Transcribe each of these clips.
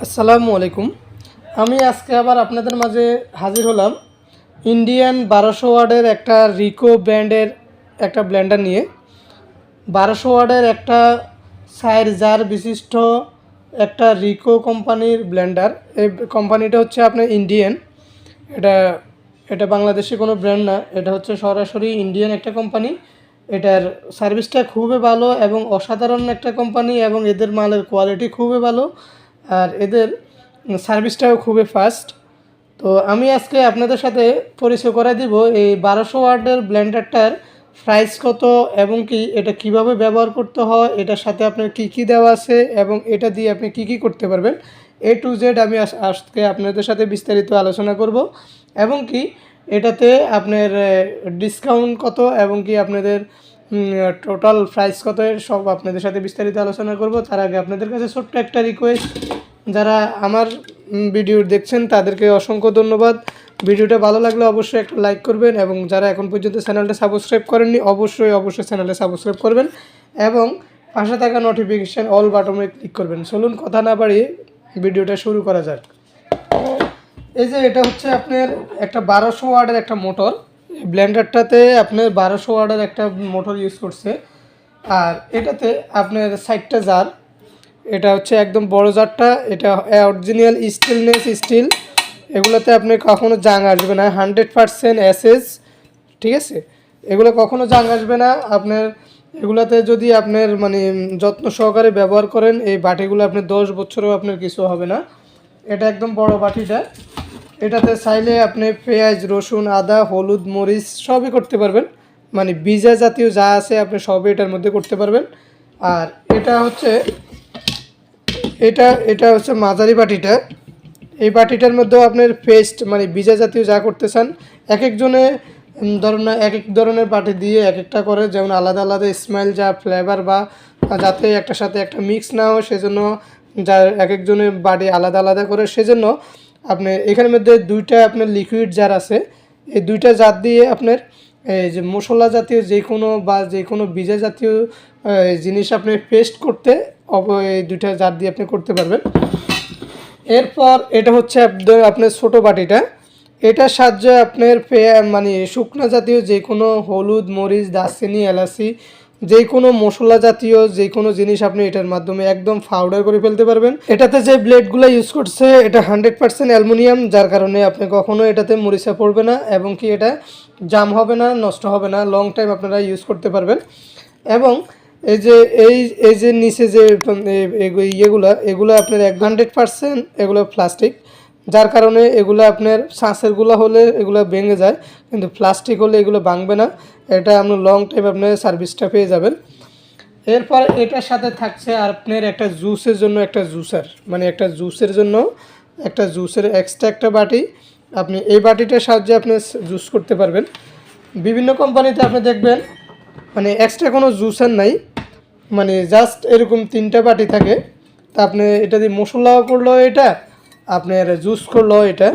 আসসালামু আলাইকুম। আমি আজকে আবার আপনাদের মাঝে হাজির হলাম ইন্ডিয়ান 1200 ওয়াটের একটা রিকো ব্র্যান্ডের একটা ব্লেন্ডার নিয়ে। 1200 ওয়াটের একটা 4 জার বিশিষ্ট একটা রিকো কোম্পানির ব্লেন্ডার। এই কোম্পানিটা হচ্ছে আপনার ইন্ডিয়ান। এটা এটা বাংলাদেশি কোনো ব্র্যান্ড না, এটা হচ্ছে সরাসরি ইন্ডিয়ান একটা কোম্পানি। এটার সার্ভিসটা খুবই ভালো এবং অসাধারণ একটা কোম্পানি, এবং এদের মালের কোয়ালিটি খুবই ভালো, আর এদের সার্ভিসটাও খুবই ফাস্ট। তো আমি আজকে আপনাদের সাথে পরিচয় করে দিব এই 1200 ওয়াটের ব্লেন্ডারটার প্রাইস কত, এবং কি এটা কিভাবে ব্যবহার করতে হয়, এটার সাথে আপনার কি কি দেওয়া আছে, এবং এটা দিয়ে আপনি কি কি করতে পারবেন। A to Z আমি আজকে আপনাদের সাথে বিস্তারিত আলোচনা করব, এবং কি এটাতে আপনার ডিসকাউন্ট কত, এবং কি আপনাদের টোটাল প্রাইস কত, সব আপনাদের সাথে বিস্তারিত আলোচনা করব। তার আগে আপনাদের কাছে ছোট্ট একটা রিকোয়েস্ট, যারা আমার ভিডিও দেখছেন তাদেরকে অসংখ্য ধন্যবাদ। ভিডিওটা ভালো লাগলে অবশ্যই একটা লাইক করবেন, এবং যারা এখন পর্যন্ত চ্যানেলটা সাবস্ক্রাইব করেননি অবশ্যই চ্যানেলটা সাবস্ক্রাইব করবেন, এবং পাশে থাকা নোটিফিকেশান অল বাটনে ক্লিক করবেন। চলুন কথা না বাড়িয়ে ভিডিওটা শুরু করা যাক। এই যে এটা হচ্ছে আপনার একটা 1200 ওয়াটের একটা মোটর। ব্লেন্ডারটাতে আপনার 1200 ওয়াটের একটা মোটর ইউজ করছে, আর এটাতে আপনার 60টা জার। এটা হচ্ছে একদম বড় জারটা, এটা অরিজিনাল স্টেনলেস স্টিল। এগুলোতে আপনি কখনো জাং আসবে না, 100% এসএস, ঠিক আছে। এগুলো কখনো জাং আসবে না আপনার। এগুলাতে যদি আপনার যত্ন সহকারে ব্যবহার করেন, এই বাটিগুলো আপনি 10 বছরেও আপনার কিছু হবে না। এটা একদম বড় বাটিটা। এটাতে চাইলে আপনি পেঁয়াজ, রসুন, আদা, হলুদ, মরিচ সবই করতে পারবেন, বীজা জাতীয় যা আছে আপনি সবই এটার মধ্যে করতে পারবেন। আর এটা হচ্ছে এটা হচ্ছে মাঝারি বাটিটা। এই বাটিটার মধ্যেও আপনার পেস্ট বীজা জাতীয় যা করতে চান, এক একজনে ধরুন না এক এক ধরনের বাটি দিয়ে এক একটা করে, যেমন আলাদা আলাদা স্মেল যা ফ্লেভার বা যাতে একটার সাথে একটা মিক্স না হয়, সেজন্য যা এক একজনের বাটি আলাদা আলাদা করে, সেজন্য আপনি এখানের মধ্যে দুইটা আপনার লিকুইড জার আছে। এই দুইটা জার দিয়ে আপনার এই যে মশলা জাতীয় যে কোনো বীজা জাতীয় জিনিস আপনি পেস্ট করতে এই দুইটা জার দিয়ে আপনি করতে পারবেন। এরপর এটা হচ্ছে আপনার ছোটো বাটিটা। এটার সাহায্যে আপনার শুকনো জাতীয় যে কোনো হলুদ, মরিচ, দারচিনি, এলাচি, যে কোনো মশলা জাতীয় যে কোনো জিনিস আপনি এটার মাধ্যমে একদম পাউডার করে ফেলতে পারবেন। এটাতে যে ব্লেডগুলো ইউজ করছে এটা 100% অ্যালুমিনিয়াম, যার কারণে আপনি কখনো এটাতে মরিচা পড়বে না, এবং কি এটা জাম হবে না, নষ্ট হবে না, লং টাইম আপনারা ইউজ করতে পারবেন। এবং এই যে এই যে নিচে যে এগুলো আপনার 100% এগুলো প্লাস্টিক, যার কারণে এগুলো আপনার শাঁসেরগুলো হলে এগুলো ভেঙে যায়, কিন্তু প্লাস্টিক হলে এগুলো ভাঙবে না। এটা আপনি লং টাইম আপনার সার্ভিসটা পেয়ে যাবেন। এরপর এটার সাথে থাকছে আপনার একটা জুসের জন্য একটা জুসার, একটা জুসের এক্সট্রা একটা বাটি। আপনি এই বাটিটার সাহায্যে আপনি জুস করতে পারবেন। বিভিন্ন কোম্পানিতে আপনি দেখবেন এক্সট্রা কোনো জুসার নাই, জাস্ট এরকম 3টা বাটি থাকে। তা আপনি এটা দিয়ে মশলা করলো, এটা আপনার জুস করলো এটা,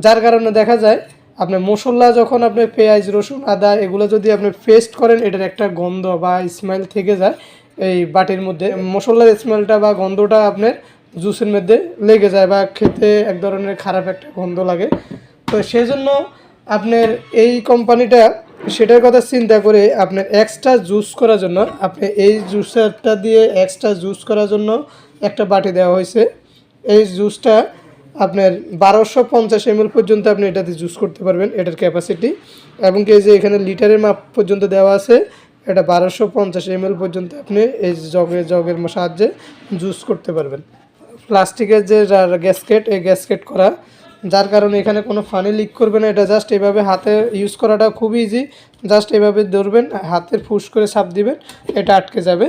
যার কারণে দেখা যায় আপনি মশলা যখন আপনি পেঁয়াজ, রসুন, আদা এগুলো যদি আপনি পেস্ট করেন, এটার একটা গন্ধ বা স্মেল থেকে যায় এই বাটির মধ্যে। মশলার স্মেলটা বা গন্ধটা আপনার জুসের মধ্যে লেগে যায়, বা খেতে এক ধরনের খারাপ একটা গন্ধ লাগে। তো সেজন্য আপনার এই কোম্পানিটা সেটার কথা চিন্তা করে আপনার এক্সট্রা জুস করার জন্য আপনি এই জুসারটা দিয়ে এক্সট্রা জুস করার জন্য একটা বাটি দেওয়া হয়েছে। এই জুসটা আপনার 1250 ml পর্যন্ত আপনি এটাতে জুস করতে পারবেন, এটার ক্যাপাসিটি। এবং এই যে এখানে লিটারের মাপ পর্যন্ত দেওয়া আছে, এটা 1250 ml পর্যন্ত আপনি এই জগের সাহায্যে জুস করতে পারবেন। প্লাস্টিকের যে গ্যাসকেট, এই গ্যাসকেট করা, যার কারণে এখানে কোনো পানি লিক করবে না। এটা জাস্ট এভাবে হাতে ইউজ করাটা খুব ইজি। জাস্ট এভাবে ধরবেন, হাতের ফুস করে চাপ দিবেন, এটা আটকে যাবে।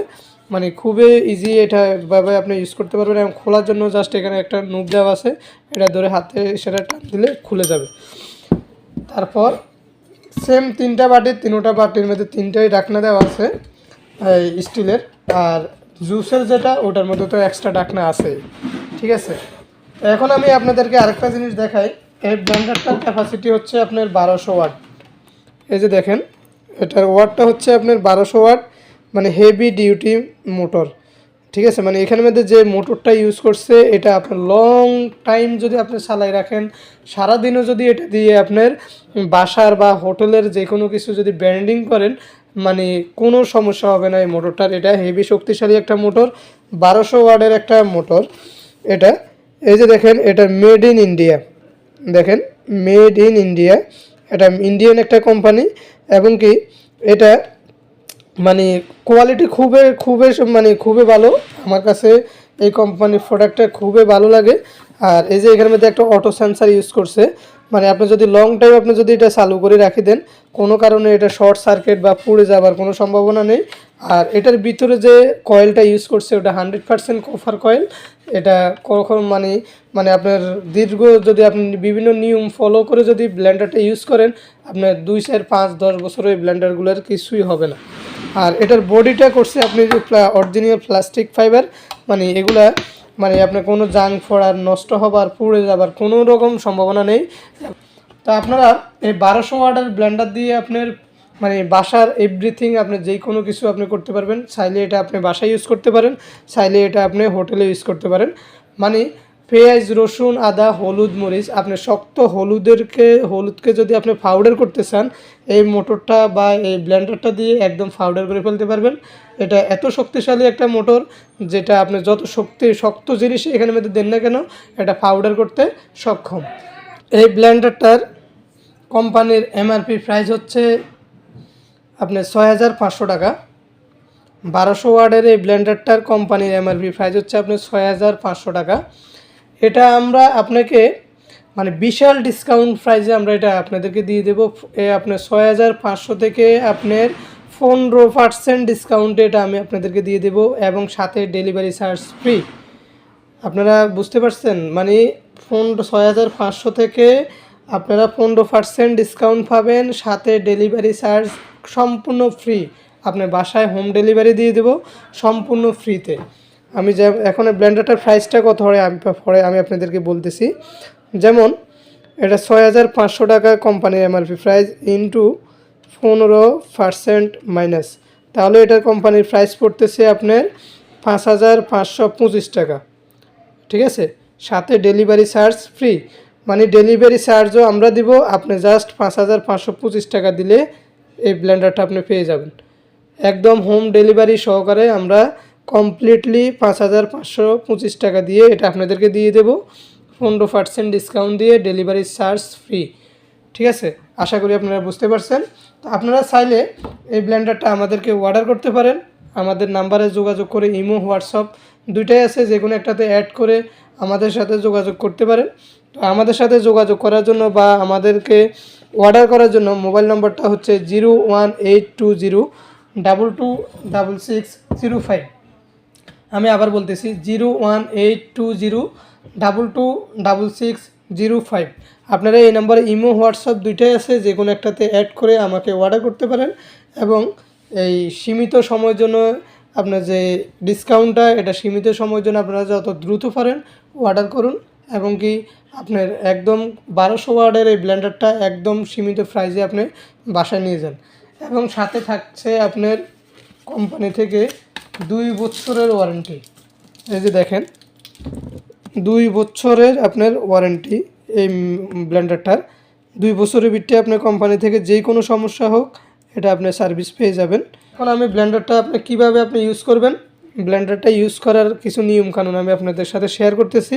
খুবই ইজি, এটা এভাবে আপনি ইউজ করতে পারবেন। এবং খোলার জন্য জাস্ট এখানে একটা নুব দেওয়া আছে, এটা ধরে হাতে সেটা টান দিলে খুলে যাবে। তারপর সেম 3টা বাটি, 3টা বাটির মধ্যে 3টাই ঢাকনা দেওয়া আছে স্টিলের। আর জুসের যেটা ওটার মধ্যে তো এক্সট্রা ঢাকনা আছে, ঠিক আছে। এখন আমি আপনাদেরকে আরেকটা জিনিস দেখাই। এই ব্লেন্ডারটার ক্যাপাসিটি হচ্ছে আপনার 1200 ওয়াট। এই যে দেখেন, এটার ওয়াটটা হচ্ছে আপনার 1200 ওয়াট, হেভি ডিউটি মোটর। ঠিক আছে, মানে এখানের মধ্যে যে মোটরটা ইউজ করছে এটা আপনার লং টাইম যদি আপনি চালাই রাখেন, সারাদিনও যদি এটা দিয়ে আপনার বাসার বা হোটেলের যে কোনো কিছু যদি ব্র্যান্ডিং করেন, মানে কোনো সমস্যা হবে না এই মোটরটার। এটা হেভি শক্তিশালী একটা মোটর, 1200 ওয়াটের একটা মোটর এটা। এই যে দেখেন, এটা মেড ইন ইন্ডিয়া, দেখেন মেড ইন ইন্ডিয়া, এটা ইন্ডিয়ান একটা কোম্পানি, এবং কি এটা মানে কোয়ালিটি খুবই ভালো। আমার কাছে এই কোম্পানির প্রোডাক্টটা খুবই ভালো লাগে। আর এই যে এখানের মধ্যে একটা অটো সেন্সার ইউজ করছে, মানে আপনি যদি লং টাইম আপনি যদি এটা চালু করে রাখি দেন, কোনো কারণে এটা শর্ট সার্কিট বা পুড়ে যাবার কোনো সম্ভাবনা নেই। আর এটার ভিতরে যে কয়েলটা ইউজ করছে ওটা 100% কপার কয়েল। এটা কখন মানে আপনার দীর্ঘ যদি আপনি বিভিন্ন নিয়ম ফলো করে যদি ব্লেন্ডারটা ইউজ করেন, আপনার 2, 4, 5, 10 বছর এই ব্লেন্ডারগুলোর কিছুই হবে না। আর এটার বডিটা করছে আপনি যে অরিজিনাল প্লাস্টিক ফাইবার, মানে এগুলা মানে আপনার কোনো জাং ফোড়ার, নষ্ট হবার, পুড়ে যাবার কোনো রকম সম্ভাবনা নেই। তো আপনারা এই 1200 ওয়াটের ব্লেন্ডার দিয়ে আপনার মানে বাসার এভরিথিং আপনি যে কোনো কিছু আপনি করতে পারবেন। চাইলে এটা আপনি বাসায় ইউজ করতে পারেন, চাইলে এটা আপনি হোটেলে ইউজ করতে পারেন। মানে পেঁয়াজ, রসুন, আদা, হলুদ, মরিচ, আপনি শক্ত হলুদকে যদি আপনি পাউডার করতে চান, এই মোটরটা বা এই ব্লেন্ডারটা দিয়ে একদম পাউডার করে ফেলতে পারবেন। এটা এত শক্তিশালী একটা মোটর, যেটা আপনি যত শক্ত জিনিস এখানের মধ্যে দেন না কেন, এটা পাউডার করতে সক্ষম। এই ব্লেন্ডারটার কোম্পানির এমআরপি প্রাইস হচ্ছে আপনার 6500 টাকা। 1200 ওয়াটের এই ব্লেন্ডারটার কোম্পানির এমআরপি প্রাইস হচ্ছে আপনার 6500 টাকা। এটা আমরা আপনাকে মানে বিশাল ডিসকাউন্ট প্রাইসে আমরা এটা আপনাদেরকে দিয়ে দেবো। আপনার 6500 থেকে আপনার 15% ডিসকাউন্টে এটা আমি আপনাদেরকে দিয়ে দেবো, এবং সাথে ডেলিভারি চার্জ ফ্রি। আপনারা বুঝতে পারছেন, মানে 6500 থেকে আপনারা 15% ডিসকাউন্ট পাবেন, সাথে ডেলিভারি চার্জ সম্পূর্ণ ফ্রি। আপনার বাসায় হোম ডেলিভারি দিয়ে দেবো সম্পূর্ণ ফ্রিতে। আমি এখন ব্লেন্ডারটার প্রাইসটা কত হয় আমি আপনাদেরকে বলতেছি। যেমন এটা 6500 টাকা কোম্পানির এমআরপি প্রাইস ইন্টু 15% মাইনাস, তাহলে এটার কোম্পানির প্রাইস পড়তেছে আপনার 5525 টাকা। ঠিক আছে, সাথে ডেলিভারি চার্জ ফ্রি, মানে ডেলিভারি চার্জও আমরা দিব। আপনি জাস্ট 5525 টাকা দিলে এই ব্লেন্ডারটা আপনি পেয়ে যাবেন একদম হোম ডেলিভারি সহকারে। আমরা কমপ্লিটলি 5525 টাকা দিয়ে এটা আপনাদেরকে দিয়ে দেব, 15% ডিসকাউন্ট দিয়ে, ডেলিভারি চার্জ ফ্রি। ঠিক আছে, আশা করি আপনারা বুঝতে পারছেন। তো আপনারা চাইলে এই ব্লেন্ডারটা আমাদেরকে অর্ডার করতে পারেন। আমাদের নাম্বারে যোগাযোগ করে, ইমো, হোয়াটসঅ্যাপ দুইটাই আছে, যে কোনো একটাতে অ্যাড করে আমাদের সাথে যোগাযোগ করতে পারেন। তো আমাদের সাথে যোগাযোগ করার জন্য বা আমাদেরকে অর্ডার করার জন্য মোবাইল নম্বরটা হচ্ছে 01820226605। আমি আবার বলতেছি 01820226605। আপনারা এই নাম্বারে ইমো, হোয়াটসঅ্যাপ দুইটাই আছে, যে কোনো একটাতে অ্যাড করে আমাকে অর্ডার করতে পারেন। এবং এই সীমিত সময়ের জন্য আপনার যে ডিসকাউন্টটা, এটা সীমিত সময়ের জন্য আপনারা যত দ্রুত পারেন অর্ডার করুন। এবং কি আপনার একদম 1200 ওয়াটের এই ব্লেন্ডারটা একদম সীমিত প্রাইসে আপনি বাসায় নিয়ে যান। এবং সাথে থাকছে আপনার কোম্পানি থেকে 2 বছরের ওয়ারেন্টি। এই যে দেখেন, 2 বছরের আপনার ওয়ারেন্টি এই ব্লেন্ডারটার। 2 বছরের ভিতরে আপনার কোম্পানি থেকে যেই কোনো সমস্যা হোক এটা আপনি সার্ভিস পেয়ে যাবেন। এখন আমি ব্লেন্ডারটা আপনি কীভাবে আপনি ইউজ করবেন, ব্লেন্ডারটা ইউজ করার কিছু নিয়মকানুন আমি আপনাদের সাথে শেয়ার করতেছি।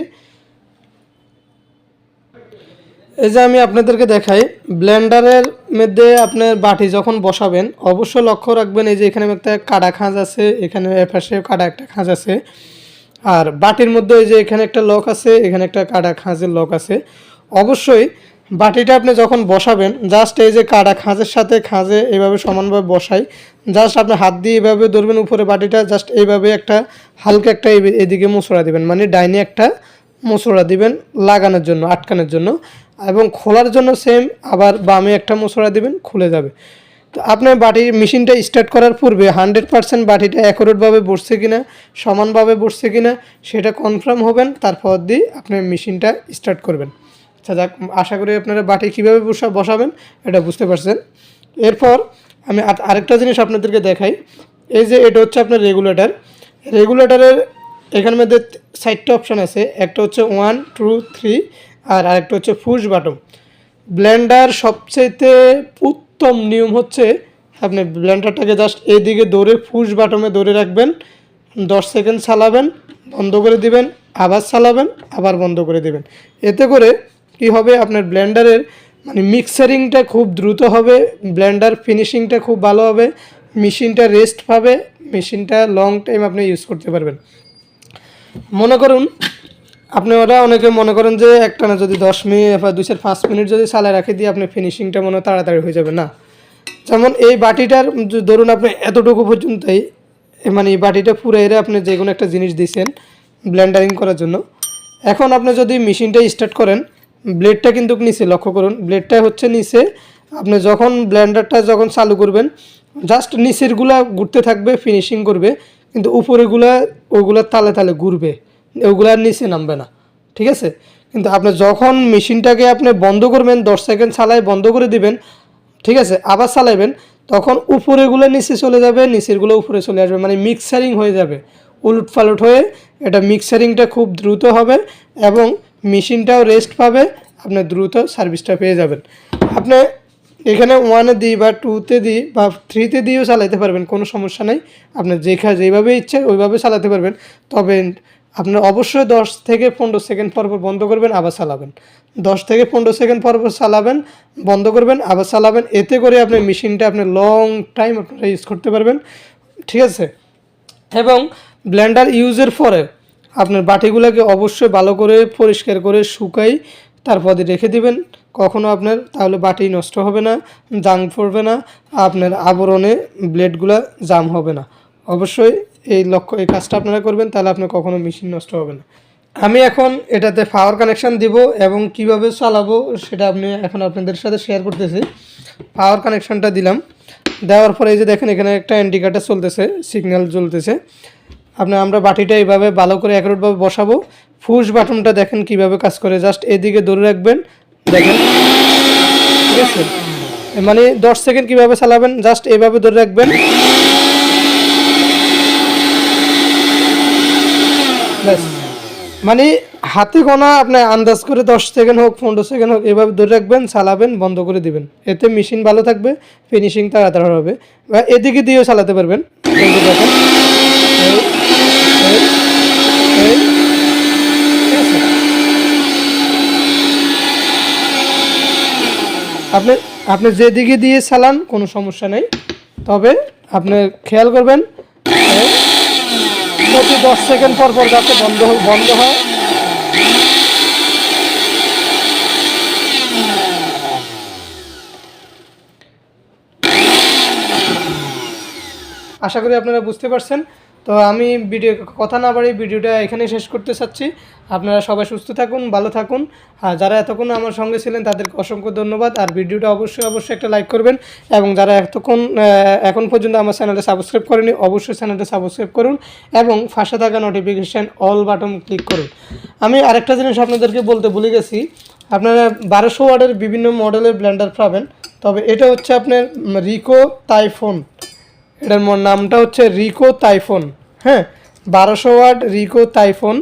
এই যে আমি আপনাদেরকে দেখাই, ব্লেন্ডারের মধ্যে আপনার বাটি যখন বসাবেন অবশ্যই লক্ষ্য রাখবেন, এই যে এখানে একটা কাটা খাঁজ আছে, এখানে পাশে কাটা একটা খাঁজ আছে, আর বাটির মধ্যে এই যে এখানে একটা লক আছে, এখানে একটা কাটা খাঁজের লক আছে। অবশ্যই বাটিটা আপনি যখন বসাবেন, জাস্ট এই যে কাটা খাঁজের সাথে খাঁজে এইভাবে সমানভাবে বসাই, জাস্ট আপনি হাত দিয়ে এইভাবে ধরবেন উপরে বাটিটা, জাস্ট এইভাবে একটা হালকা একটা এদিকে মোচড়া দিবেন, মানে ডাইনে একটা মোচড়া দিবেন লাগানোর জন্য, আটকানোর জন্য। এবং খোলার জন্য সেম, আবার বামে একটা মোচড়া দিবেন, খুলে যাবে। তো আপনার বাটির মেশিনটা স্টার্ট করার পূর্বে 100% বাটিটা অ্যাকুরেটভাবে বসছে কিনা, সমানভাবে বসছে কিনা সেটা কনফার্ম হবেন, তারপর দিয়ে আপনার মেশিনটা স্টার্ট করবেন। আচ্ছা যাক, আশা করি আপনারা বাটি কীভাবে বসাবেন এটা বুঝতে পারছেন। এরপর আমি আরেকটা জিনিস আপনাদেরকে দেখাই। এই যে এটা হচ্ছে আপনার রেগুলেটর। রেগুলেটরের এখানের মধ্যে 4টা অপশান আছে, একটা হচ্ছে 1 2 3 আর আরেকটা হচ্ছে পুশ বাটন। ব্লেন্ডার সবচেয়ে উত্তম নিয়ম হচ্ছে আপনি ব্লেন্ডারটাকে জাস্ট এদিকে ধরে পুশ বাটনে ধরে রাখবেন, 10 সেকেন্ড চালাবেন, বন্ধ করে দিবেন, আবার চালাবেন, আবার বন্ধ করে দিবেন। এতে করে কি হবে, আপনার ব্লেন্ডারের মানে মিক্সারিংটা খুব দ্রুত হবে, ব্লেন্ডার ফিনিশিংটা খুব ভালো হবে, মেশিনটা রেস্ট পাবে, মেশিনটা লং টাইম আপনি ইউজ করতে পারবেন। মনে করুন আপনি ওরা অনেকে মনে করেন যে একটানা যদি 10 মিনিট বা 2-5 মিনিট যদি চালায় রাখে দিয়ে আপনি ফিনিশিংটা মনে তাড়াতাড়ি হয়ে যাবে না। যেমন এই বাটিটার ধরুন আপনি এতটুকু পর্যন্তই মানে এই বাটিটা পুরো এরে আপনি যে কোনো একটা জিনিস দিয়েছেন ব্লেন্ডারিং করার জন্য। এখন আপনি যদি মেশিনটা স্টার্ট করেন, ব্লেডটা কিন্তু নিচে, লক্ষ্য করুন ব্লেডটা হচ্ছে নিচে। আপনি যখন ব্লেন্ডারটা যখন চালু করবেন জাস্ট নিচেরগুলা ঘুরতে থাকবে, ফিনিশিং করবে, কিন্তু উপরেগুলা ওগুলোর তালে তালে ঘুরবে, ওগুলার নিচে নামবে না, ঠিক আছে। কিন্তু আপনি যখন মেশিনটাকে আপনি বন্ধ করবেন, 10 সেকেন্ড চালায় বন্ধ করে দিবেন, ঠিক আছে, আবার চালাবেন, তখন উপরেগুলো নিচে চলে যাবে, নিচেরগুলো উপরে চলে আসবে, মানে মিক্সারিং হয়ে যাবে, উলট পালট হয়ে এটা মিক্সারিংটা খুব দ্রুত হবে এবং মেশিনটাও রেস্ট পাবে, আপনি দ্রুত সার্ভিসটা পেয়ে যাবেন। আপনি এখানে 1-এ দিই বা 2-তে দিই বা 3-তে দিয়েও চালাতে পারবেন, কোনো সমস্যা নেই। আপনার যেভাবে ইচ্ছে ওইভাবে চালাতে পারবেন। তবে আপনার অবশ্যই 10 থেকে 15 সেকেন্ড পর পর বন্ধ করবেন, আবার চালাবেন, 10 থেকে 15 সেকেন্ড পর পর চালাবেন, বন্ধ করবেন, আবার চালাবেন। এতে করে আপনার মেশিনটা আপনি লং টাইম আপনারা ইউজ করতে পারবেন, ঠিক আছে। এবং ব্লেন্ডার ইউজের পরে আপনার বাটিগুলোকে অবশ্যই ভালো করে পরিষ্কার করে শুকাই তারপরে রেখে দিবেন। কখনো আপনার তাহলে বাটি নষ্ট হবে না, জাং পড়বে না, আপনার আবরণে ব্লেডগুলো জাম হবে না। অবশ্যই এই কাজটা আপনারা করবেন, তাহলে আপনার কখনো মেশিন নষ্ট হবে না। আমি এখন এটাতে পাওয়ার কানেকশান দিব এবং কিভাবে চালাবো সেটা এখন আপনাদের সাথে শেয়ার করতেছি। পাওয়ার কানেকশানটা দিলাম, দেওয়ার পরে এই যে দেখেন এখানে একটা ইন্ডিকেটর চলতেছে, সিগন্যাল জ্বলতেছে। আমরা বাটিটা এইভাবে ভালো করে একরোটভাবে বসাবো। পুশ বাটনটা দেখেন কিভাবে কাজ করে, জাস্ট এদিকে ধরে রাখবেন, দেখেন, ঠিক আছে। মানে 10 সেকেন্ড কীভাবে চালাবেন, জাস্ট এইভাবে ধরে রাখবেন, ব্যাস। মানে হাতে গোনা আপনার আন্দাজ করে 10 সেকেন্ড হোক 15 সেকেন্ড হোক এভাবে ধরে রাখবেন, চালাবেন, বন্ধ করে দিবেন। এতে মেশিন ভালো থাকবে, ফিনিশিং তাড়াতাড়ি হবে। বা এদিকে দিয়েও চালাতে পারবেন, এই যে দেখেন, আপনি আপনি যেদিকে দিয়ে চালান কোনো সমস্যা নেই, তবে আপনি খেয়াল করবেন প্রতি 10 সেকেন্ড পর পর যাতে বন্ধ হয়। আশা করি আপনারা বুঝতে পারছেন। তো আমি কথা না বাড়িয়ে ভিডিওটা এখানে শেষ করতে চাচ্ছি। আপনারা সবাই সুস্থ থাকুন, ভালো থাকুন। আর যারা এতক্ষণ আমার সঙ্গে ছিলেন তাদেরকে অসংখ্য ধন্যবাদ। আর ভিডিওটা অবশ্যই একটা লাইক করবেন এবং যারা এখন পর্যন্ত আমার চ্যানেলটা সাবস্ক্রাইব করেনি অবশ্যই চ্যানেলটা সাবস্ক্রাইব করুন এবং পাশে থাকা নোটিফিকেশান অল বাটন ক্লিক করুন। আমি আরেকটা জিনিস আপনাদেরকে বলতে ভুলে গেছি, আপনারা 1200 ওয়াটের বিভিন্ন মডেলের ব্লেন্ডার পাবেন, তবে এটা হচ্ছে আপনার রিকো টাইফোন, এটার নামটা হচ্ছে রিকো টাইফোন, হ্যাঁ, 1200 ওয়াট রিকো টাইফোন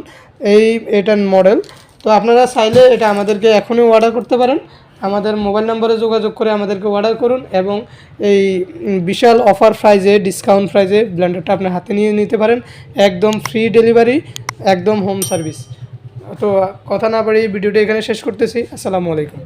এটার মডেল। তো আপনারা চাইলে এটা আমাদেরকে এখনই অর্ডার করতে পারেন, আমাদের মোবাইল নম্বরে যোগাযোগ করে আমাদেরকে অর্ডার করুন এবং এই বিশাল অফার প্রাইজে, ডিসকাউন্ট প্রাইজে ব্লেন্ডারটা আপনার হাতে নিয়ে নিতে পারেন, একদম ফ্রি ডেলিভারি, একদম হোম সার্ভিস। তো কথা না বাড়িয়ে ভিডিওটা এখানে শেষ করতেছি। আসসালামু আলাইকুম।